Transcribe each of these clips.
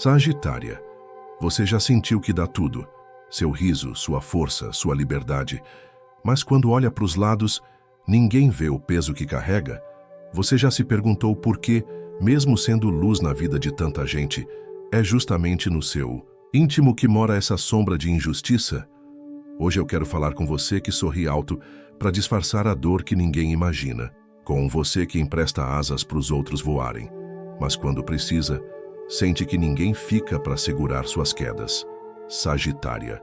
Sagitária, você já sentiu que dá tudo, seu riso, sua força, sua liberdade, mas quando olha para os lados, ninguém vê o peso que carrega? Você já se perguntou por que, mesmo sendo luz na vida de tanta gente, é justamente no seu íntimo que mora essa sombra de injustiça? Hoje eu quero falar com você que sorri alto para disfarçar a dor que ninguém imagina, com você que empresta asas para os outros voarem, mas quando precisa, sente que ninguém fica para segurar suas quedas. Sagitária,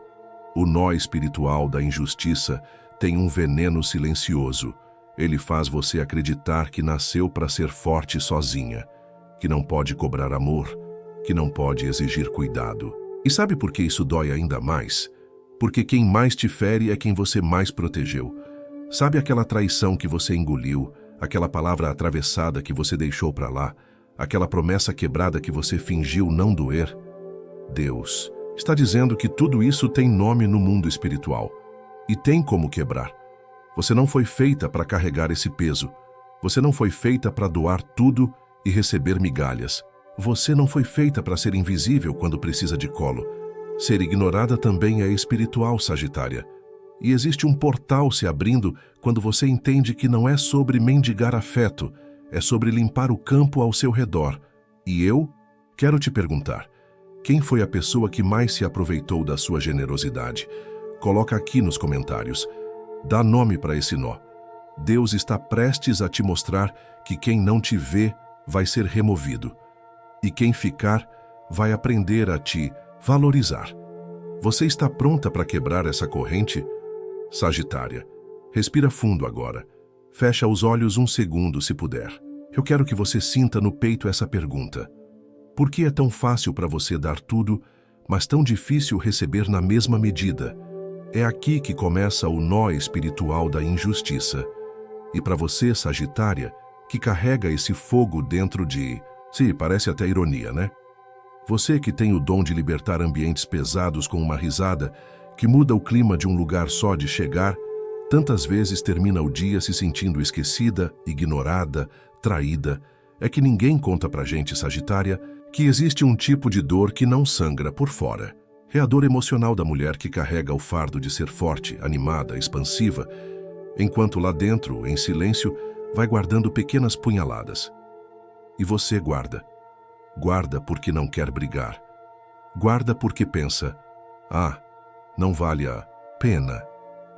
o nó espiritual da injustiça tem um veneno silencioso. Ele faz você acreditar que nasceu para ser forte sozinha, que não pode cobrar amor, que não pode exigir cuidado. E sabe por que isso dói ainda mais? Porque quem mais te fere é quem você mais protegeu. Sabe aquela traição que você engoliu, aquela palavra atravessada que você deixou para lá, aquela promessa quebrada que você fingiu não doer? Deus está dizendo que tudo isso tem nome no mundo espiritual e tem como quebrar. Você não foi feita para carregar esse peso. Você não foi feita para doar tudo e receber migalhas. Você não foi feita para ser invisível quando precisa de colo. Ser ignorada também é espiritual, Sagitária. E existe um portal se abrindo quando você entende que não é sobre mendigar afeto, é sobre limpar o campo ao seu redor. E eu quero te perguntar, quem foi a pessoa que mais se aproveitou da sua generosidade? Coloca aqui nos comentários. Dá nome para esse nó. Deus está prestes a te mostrar que quem não te vê vai ser removido. E quem ficar vai aprender a te valorizar. Você está pronta para quebrar essa corrente? Sagitária, respira fundo agora. Fecha os olhos um segundo se puder. Eu quero que você sinta no peito essa pergunta. Por que é tão fácil para você dar tudo, mas tão difícil receber na mesma medida? É aqui que começa o nó espiritual da injustiça. E para você, Sagitária, que carrega esse fogo dentro de... Sim, parece até ironia, né? Você que tem o dom de libertar ambientes pesados com uma risada, que muda o clima de um lugar só de chegar, tantas vezes termina o dia se sentindo esquecida, ignorada, traída. É que ninguém conta pra gente, Sagitária, que existe um tipo de dor que não sangra por fora. É a dor emocional da mulher que carrega o fardo de ser forte, animada, expansiva, enquanto lá dentro, em silêncio, vai guardando pequenas punhaladas. E você guarda. Guarda porque não quer brigar. Guarda porque pensa, não vale a pena.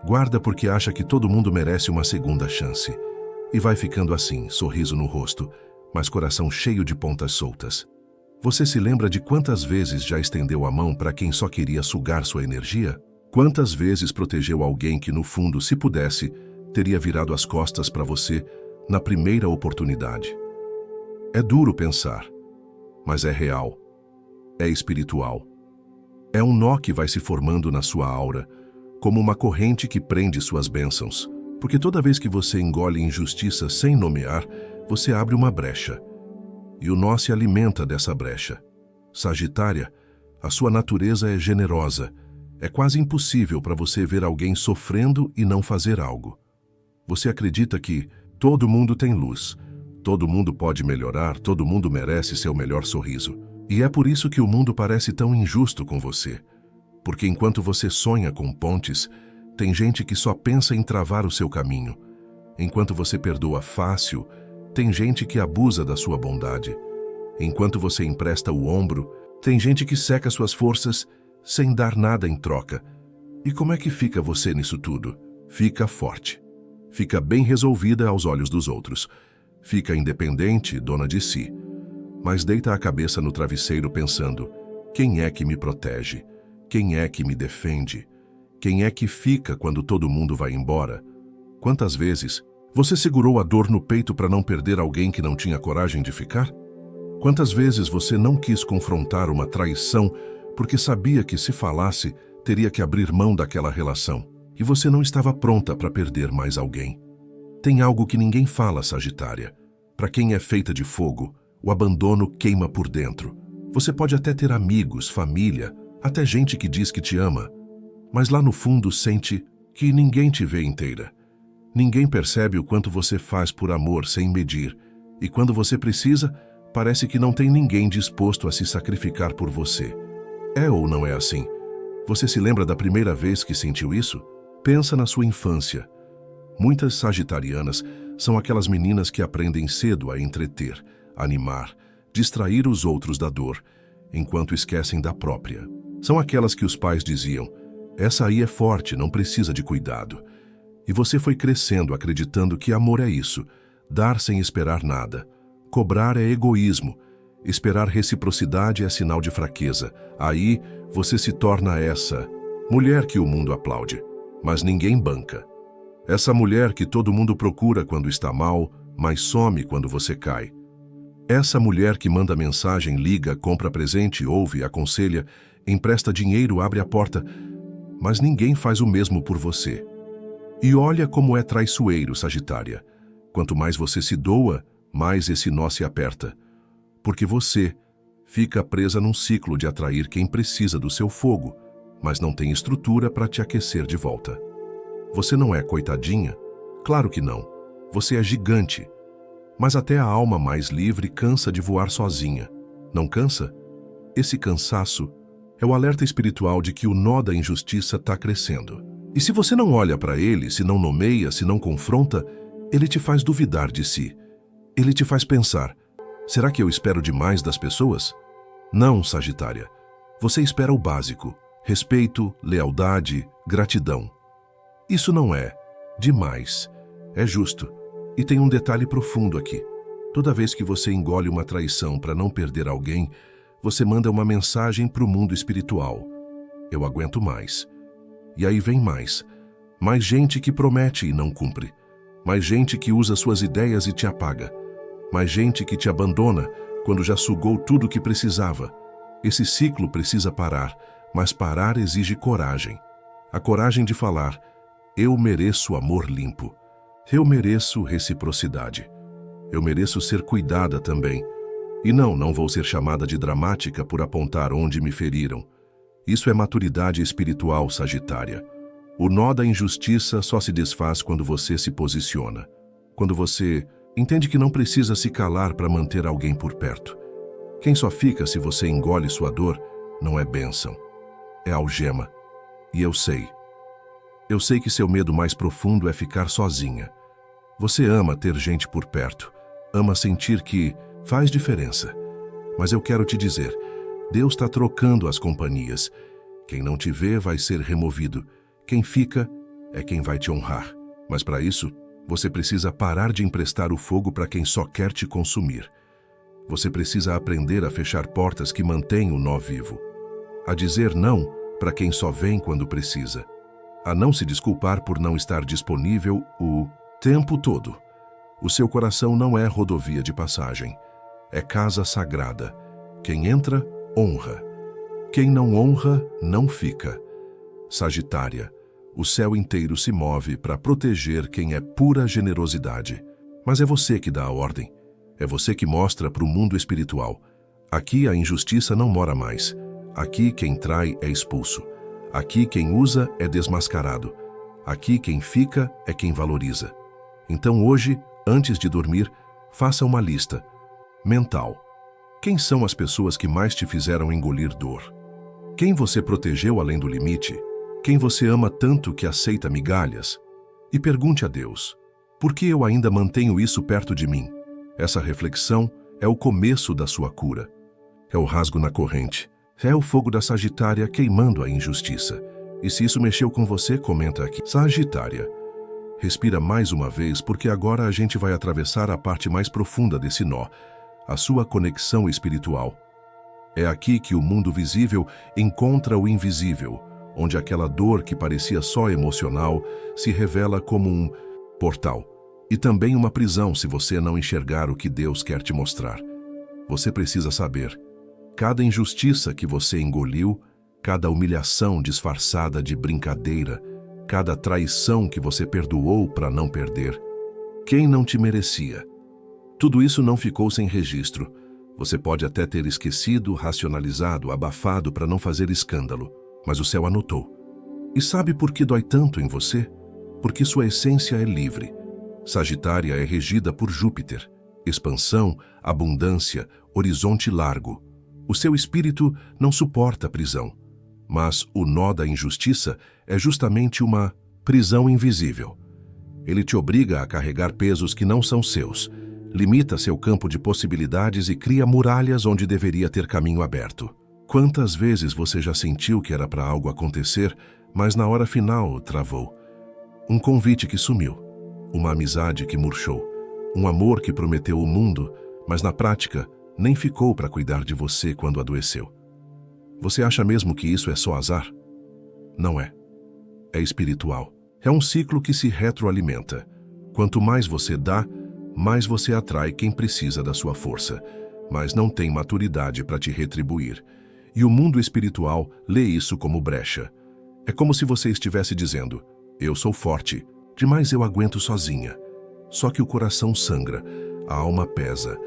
Guarda porque acha que todo mundo merece uma segunda chance. E vai ficando assim, sorriso no rosto, mas coração cheio de pontas soltas. Você se lembra de quantas vezes já estendeu a mão para quem só queria sugar sua energia? Quantas vezes protegeu alguém que, no fundo, se pudesse, teria virado as costas para você na primeira oportunidade? É duro pensar, mas é real. É espiritual. É um nó que vai se formando na sua aura, como uma corrente que prende suas bênçãos. Porque toda vez que você engole injustiça sem nomear, você abre uma brecha. E o nó se alimenta dessa brecha. Sagitária, a sua natureza é generosa. É quase impossível para você ver alguém sofrendo e não fazer algo. Você acredita que todo mundo tem luz, todo mundo pode melhorar, todo mundo merece seu melhor sorriso. E é por isso que o mundo parece tão injusto com você. Porque enquanto você sonha com pontes, tem gente que só pensa em travar o seu caminho. Enquanto você perdoa fácil, tem gente que abusa da sua bondade. Enquanto você empresta o ombro, tem gente que seca suas forças sem dar nada em troca. E como é que fica você nisso tudo? Fica forte. Fica bem resolvida aos olhos dos outros. Fica independente, dona de si. Mas deita a cabeça no travesseiro pensando, quem é que me protege? Quem é que me defende? Quem é que fica quando todo mundo vai embora? Quantas vezes você segurou a dor no peito para não perder alguém que não tinha coragem de ficar? Quantas vezes você não quis confrontar uma traição porque sabia que se falasse, teria que abrir mão daquela relação e você não estava pronta para perder mais alguém? Tem algo que ninguém fala, Sagitária. Para quem é feita de fogo, o abandono queima por dentro. Você pode até ter amigos, família, até gente que diz que te ama, mas lá no fundo sente que ninguém te vê inteira. Ninguém percebe o quanto você faz por amor sem medir, e quando você precisa, Parece que não tem ninguém disposto a se sacrificar por você. É ou não é assim? Você se lembra da primeira vez que sentiu isso? Pensa na sua infância. Muitas sagitarianas são aquelas meninas que aprendem cedo a entreter, animar, distrair os outros da dor, enquanto esquecem da própria. São aquelas que os pais diziam: essa aí é forte, não precisa de cuidado. E você foi crescendo acreditando que amor é isso, dar sem esperar nada. Cobrar é egoísmo, esperar reciprocidade é sinal de fraqueza. Aí você se torna essa mulher que o mundo aplaude, mas ninguém banca. Essa mulher que todo mundo procura quando está mal, mas some quando você cai. Essa mulher que manda mensagem, liga, compra presente, ouve, aconselha, empresta dinheiro, abre a porta, mas ninguém faz o mesmo por você. E olha como é traiçoeiro, Sagitária. Quanto mais você se doa, mais esse nó se aperta. Porque você fica presa num ciclo de atrair quem precisa do seu fogo, mas não tem estrutura para te aquecer de volta. Você não é coitadinha? Claro que não. Você é gigante. Mas até a alma mais livre cansa de voar sozinha. Não cansa? Esse cansaço é o alerta espiritual de que o nó da injustiça está crescendo. E se você não olha para ele, se não nomeia, se não confronta, ele te faz duvidar de si. Ele te faz pensar: será que eu espero demais das pessoas? Não, Sagitária. Você espera o básico: respeito, lealdade, gratidão. Isso não é demais. É justo. E tem um detalhe profundo aqui. Toda vez que você engole uma traição para não perder alguém, você manda uma mensagem para o mundo espiritual: eu aguento mais. E aí vem mais. Mais gente que promete e não cumpre. Mais gente que usa suas ideias e te apaga. Mais gente que te abandona quando já sugou tudo o que precisava. Esse ciclo precisa parar, mas parar exige coragem. A coragem de falar: eu mereço amor limpo. Eu mereço reciprocidade. Eu mereço ser cuidada também. E não vou ser chamada de dramática por apontar onde me feriram. Isso é maturidade espiritual, Sagitária. O nó da injustiça só se desfaz quando você se posiciona. Quando você entende que não precisa se calar para manter alguém por perto. Quem só fica se você engole sua dor não é bênção, é algema. E eu sei. Eu sei que seu medo mais profundo é ficar sozinha. Você ama ter gente por perto, ama sentir que faz diferença. Mas eu quero te dizer, Deus está trocando as companhias. Quem não te vê vai ser removido. Quem fica é quem vai te honrar. Mas para isso, você precisa parar de emprestar o fogo para quem só quer te consumir. Você precisa aprender a fechar portas que mantêm o nó vivo. A dizer não para quem só vem quando precisa. A não se desculpar por não estar disponível o tempo todo. O seu coração não é rodovia de passagem. É casa sagrada. Quem entra, honra. Quem não honra, não fica. Sagitária, o céu inteiro se move para proteger quem é pura generosidade. Mas é você que dá a ordem. É você que mostra para o mundo espiritual. Aqui a injustiça não mora mais. Aqui quem trai é expulso. Aqui quem usa é desmascarado. Aqui quem fica é quem valoriza. Então hoje, antes de dormir, faça uma lista mental. Quem são as pessoas que mais te fizeram engolir dor? Quem você protegeu além do limite? Quem você ama tanto que aceita migalhas? E pergunte a Deus: por que eu ainda mantenho isso perto de mim? Essa reflexão é o começo da sua cura. É o rasgo na corrente. É o fogo da Sagitária queimando a injustiça. E se isso mexeu com você, comenta aqui. Sagitária, respira mais uma vez, porque agora a gente vai atravessar a parte mais profunda desse nó, a sua conexão espiritual. É aqui que o mundo visível encontra o invisível, onde aquela dor que parecia só emocional se revela como um portal. E também uma prisão se você não enxergar o que Deus quer te mostrar. Você precisa saber: cada injustiça que você engoliu, cada humilhação disfarçada de brincadeira, cada traição que você perdoou para não perder, quem não te merecia. Tudo isso não ficou sem registro. Você pode até ter esquecido, racionalizado, abafado para não fazer escândalo, mas o céu anotou. E sabe por que dói tanto em você? Porque sua essência é livre. Sagitária é regida por Júpiter. expansão, abundância, horizonte largo. O seu espírito não suporta prisão, mas o nó da injustiça é justamente uma prisão invisível. Ele te obriga a carregar pesos que não são seus, limita seu campo de possibilidades e cria muralhas onde deveria ter caminho aberto. Quantas vezes você já sentiu que era para algo acontecer, mas na hora final travou? Um convite que sumiu, uma amizade que murchou, um amor que prometeu o mundo, mas na prática nem ficou para cuidar de você quando adoeceu. Você acha mesmo que isso é só azar? Não é. É espiritual. É um ciclo que se retroalimenta. Quanto mais você dá, mais você atrai quem precisa da sua força, mas não tem maturidade para te retribuir. E o mundo espiritual lê isso como brecha. É como se você estivesse dizendo: eu sou forte, demais eu aguento sozinha. Só que o coração sangra, a alma pesa,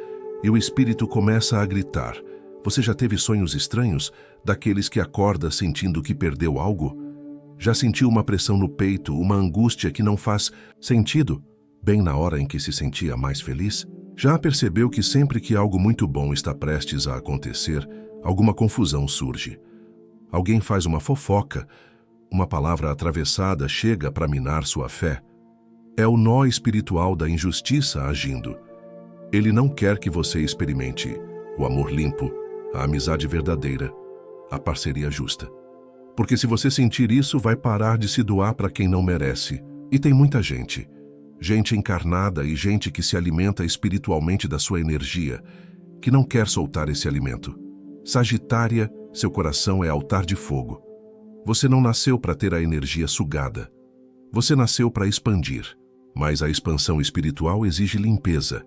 e o espírito começa a gritar. Você já teve sonhos estranhos, daqueles que acorda sentindo que perdeu algo? Já sentiu uma pressão no peito, uma angústia que não faz sentido, bem na hora em que se sentia mais feliz? Já percebeu que sempre que algo muito bom está prestes a acontecer, alguma confusão surge? Alguém faz uma fofoca, uma palavra atravessada chega para minar sua fé. É o nó espiritual da injustiça agindo. Ele não quer que você experimente o amor limpo, a amizade verdadeira, a parceria justa. Porque se você sentir isso, vai parar de se doar para quem não merece. E tem muita gente encarnada e gente que se alimenta espiritualmente da sua energia, que não quer soltar esse alimento. Sagitária, seu coração é altar de fogo. Você não nasceu para ter a energia sugada. Você nasceu para expandir. Mas a expansão espiritual exige limpeza.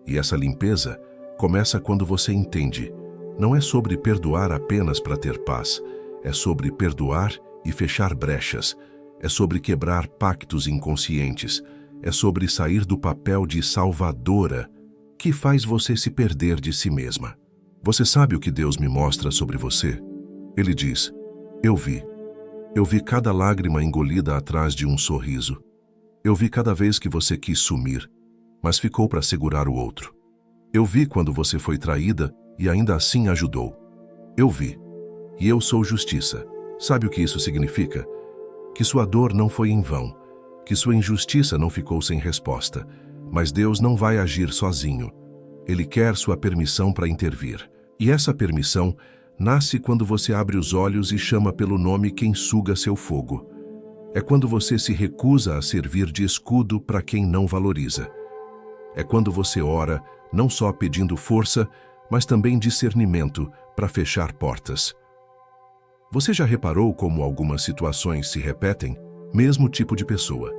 E essa limpeza começa quando você entende. Não é sobre perdoar apenas para ter paz. É sobre perdoar e fechar brechas. É sobre quebrar pactos inconscientes. É sobre sair do papel de salvadora que faz você se perder de si mesma. Você sabe o que Deus me mostra sobre você? Ele diz: eu vi. Eu vi cada lágrima engolida atrás de um sorriso. Eu vi cada vez que você quis sumir, mas ficou para segurar o outro. Eu vi quando você foi traída e ainda assim ajudou. Eu vi. E eu sou justiça. Sabe o que isso significa? Que sua dor não foi em vão, que sua injustiça não ficou sem resposta. Mas Deus não vai agir sozinho. Ele quer sua permissão para intervir. E essa permissão nasce quando você abre os olhos e chama pelo nome quem suga seu fogo. É quando você se recusa a servir de escudo para quem não valoriza. É quando você ora, não só pedindo força, mas também discernimento para fechar portas. Você já reparou como algumas situações se repetem? Mesmo tipo de pessoa,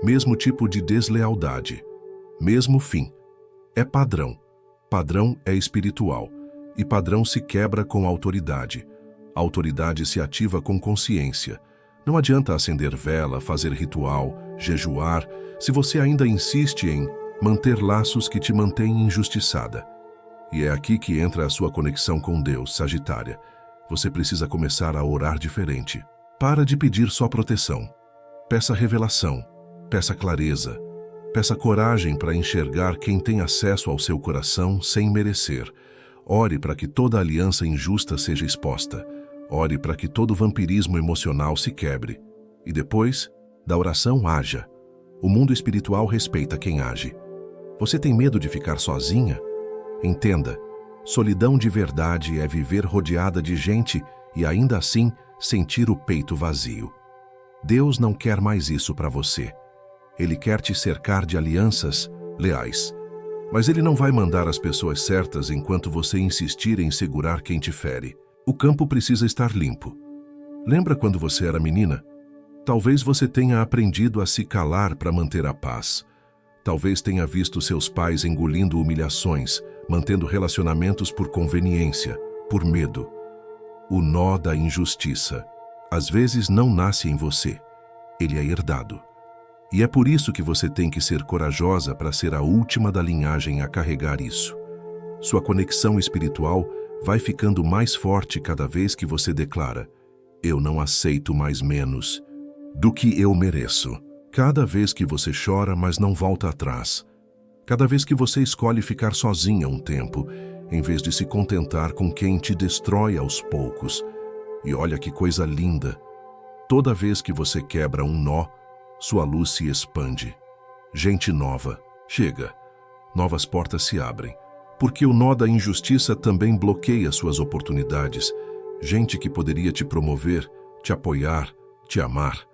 mesmo tipo de deslealdade, mesmo fim. É padrão. Padrão é espiritual. E padrão se quebra com autoridade. A autoridade se ativa com consciência. Não adianta acender vela, fazer ritual, jejuar, se você ainda insiste em manter laços que te mantêm injustiçada. E é aqui que entra a sua conexão com Deus, Sagitária. Você precisa começar a orar diferente. Para de pedir só proteção. Peça revelação, peça clareza, peça coragem para enxergar quem tem acesso ao seu coração sem merecer. Ore para que toda aliança injusta seja exposta. Ore para que todo vampirismo emocional se quebre. E depois, da oração, haja. O mundo espiritual respeita quem age. Você tem medo de ficar sozinha? Entenda, solidão de verdade é viver rodeada de gente e ainda assim sentir o peito vazio. Deus não quer mais isso para você. Ele quer te cercar de alianças leais. Mas Ele não vai mandar as pessoas certas enquanto você insistir em segurar quem te fere. O campo precisa estar limpo. Lembra quando você era menina? Talvez você tenha aprendido a se calar para manter a paz. Talvez tenha visto seus pais engolindo humilhações, mantendo relacionamentos por conveniência, por medo. O nó da injustiça, às vezes, não nasce em você. Ele é herdado. E é por isso que você tem que ser corajosa para ser a última da linhagem a carregar isso. Sua conexão espiritual vai ficando mais forte cada vez que você declara: eu não aceito mais menos do que eu mereço. Cada vez que você chora, mas não volta atrás. Cada vez que você escolhe ficar sozinha um tempo, em vez de se contentar com quem te destrói aos poucos. E olha que coisa linda! Toda vez que você quebra um nó, sua luz se expande. Gente nova chega, novas portas se abrem, porque o nó da injustiça também bloqueia suas oportunidades. Gente que poderia te promover, te apoiar, te amar,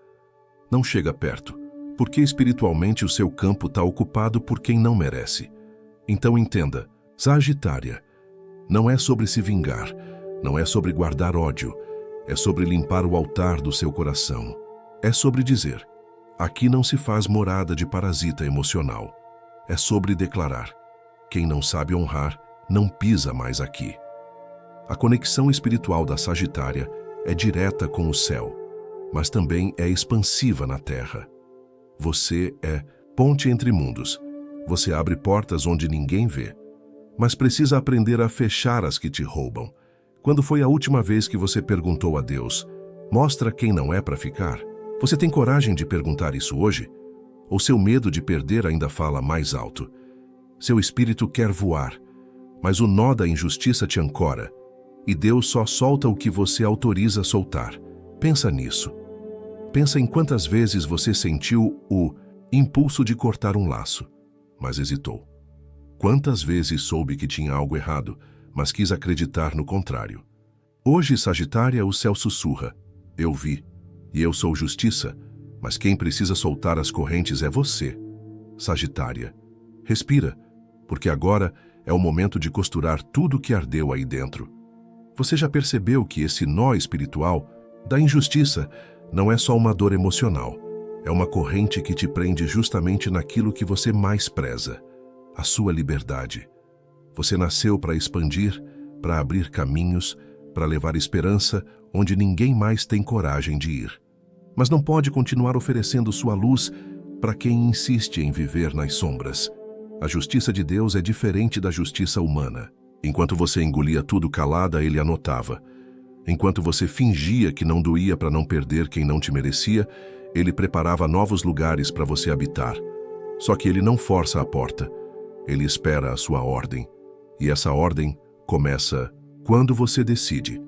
não chega perto, porque espiritualmente o seu campo está ocupado por quem não merece. Então entenda, Sagitária, não é sobre se vingar, não é sobre guardar ódio, é sobre limpar o altar do seu coração. É sobre dizer, aqui não se faz morada de parasita emocional. É sobre declarar, quem não sabe honrar, não pisa mais aqui. A conexão espiritual da Sagitária é direta com o céu, mas também é expansiva na terra. Você é ponte entre mundos. Você abre portas onde ninguém vê, mas precisa aprender a fechar as que te roubam. Quando foi a última vez que você perguntou a Deus, mostra quem não é para ficar? Você tem coragem de perguntar isso hoje? Ou seu medo de perder ainda fala mais alto? Seu espírito quer voar, mas o nó da injustiça te ancora, e Deus só solta o que você autoriza soltar. Pensa nisso. Pensa em quantas vezes você sentiu o impulso de cortar um laço, mas hesitou. Quantas vezes soube que tinha algo errado, mas quis acreditar no contrário. Hoje, Sagitária, o céu sussurra. Eu vi, e eu sou justiça, mas quem precisa soltar as correntes é você. Sagitária, respira, porque agora é o momento de costurar tudo que ardeu aí dentro. Você já percebeu que esse nó espiritual da injustiça não é só uma dor emocional, é uma corrente que te prende justamente naquilo que você mais preza, a sua liberdade. Você nasceu para expandir, para abrir caminhos, para levar esperança onde ninguém mais tem coragem de ir. Mas não pode continuar oferecendo sua luz para quem insiste em viver nas sombras. A justiça de Deus é diferente da justiça humana. Enquanto você engolia tudo calada, ele anotava. Enquanto você fingia que não doía para não perder quem não te merecia, ele preparava novos lugares para você habitar. Só que ele não força a porta. Ele espera a sua ordem. E essa ordem começa quando você decide.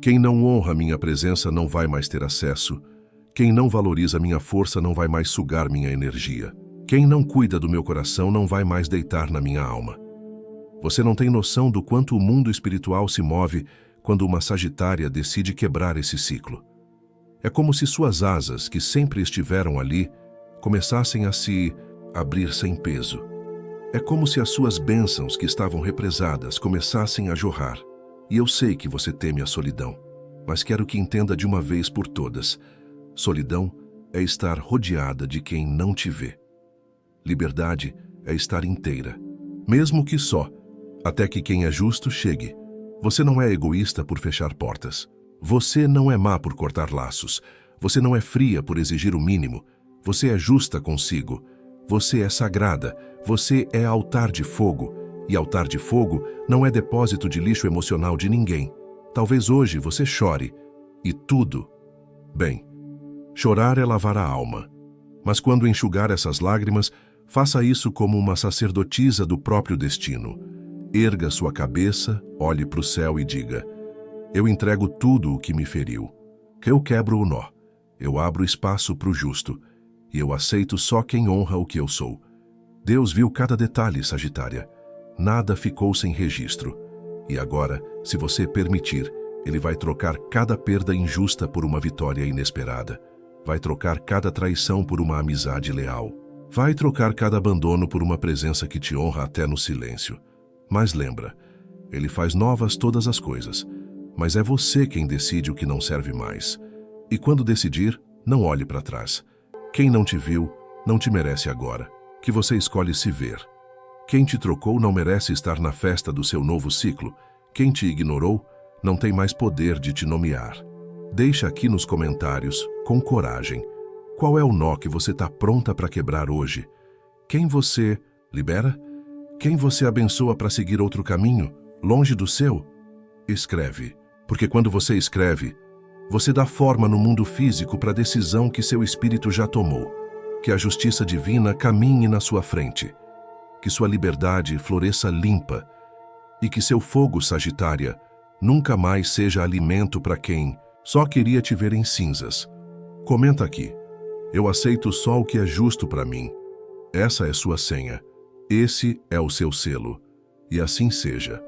Quem não honra minha presença não vai mais ter acesso. Quem não valoriza minha força não vai mais sugar minha energia. Quem não cuida do meu coração não vai mais deitar na minha alma. Você não tem noção do quanto o mundo espiritual se move quando uma Sagitária decide quebrar esse ciclo. É como se suas asas, que sempre estiveram ali, começassem a se abrir sem peso. É como se as suas bênçãos que estavam represadas começassem a jorrar. E eu sei que você teme a solidão, mas quero que entenda de uma vez por todas. Solidão é estar rodeada de quem não te vê. Liberdade é estar inteira, mesmo que só, até que quem é justo chegue. Você não é egoísta por fechar portas. Você não é má por cortar laços. Você não é fria por exigir o mínimo. Você é justa consigo. Você é sagrada. Você é altar de fogo. E altar de fogo não é depósito de lixo emocional de ninguém. Talvez hoje você chore. E tudo. Bem, chorar é lavar a alma. Mas quando enxugar essas lágrimas, faça isso como uma sacerdotisa do próprio destino. Erga sua cabeça, olhe para o céu e diga: eu entrego tudo o que me feriu. Eu quebro o nó. Eu abro espaço para o justo. E eu aceito só quem honra o que eu sou. Deus viu cada detalhe, Sagitária. Nada ficou sem registro. E agora, se você permitir, ele vai trocar cada perda injusta por uma vitória inesperada. Vai trocar cada traição por uma amizade leal. Vai trocar cada abandono por uma presença que te honra até no silêncio. Mas lembra, ele faz novas todas as coisas. Mas é você quem decide o que não serve mais. E quando decidir, não olhe para trás. Quem não te viu, não te merece agora, que você escolhe se ver. Quem te trocou não merece estar na festa do seu novo ciclo. Quem te ignorou não tem mais poder de te nomear. Deixa aqui nos comentários, com coragem, qual é o nó que você está pronta para quebrar hoje. Quem você libera? Quem você abençoa para seguir outro caminho, longe do seu? Escreve, porque quando você escreve, você dá forma no mundo físico para a decisão que seu espírito já tomou. Que a justiça divina caminhe na sua frente. que sua liberdade floresça limpa e que seu fogo, Sagitária, nunca mais seja alimento para quem só queria te ver em cinzas. Comenta aqui. Eu aceito só o que é justo para mim. Essa é sua senha. Esse é o seu selo. E assim seja.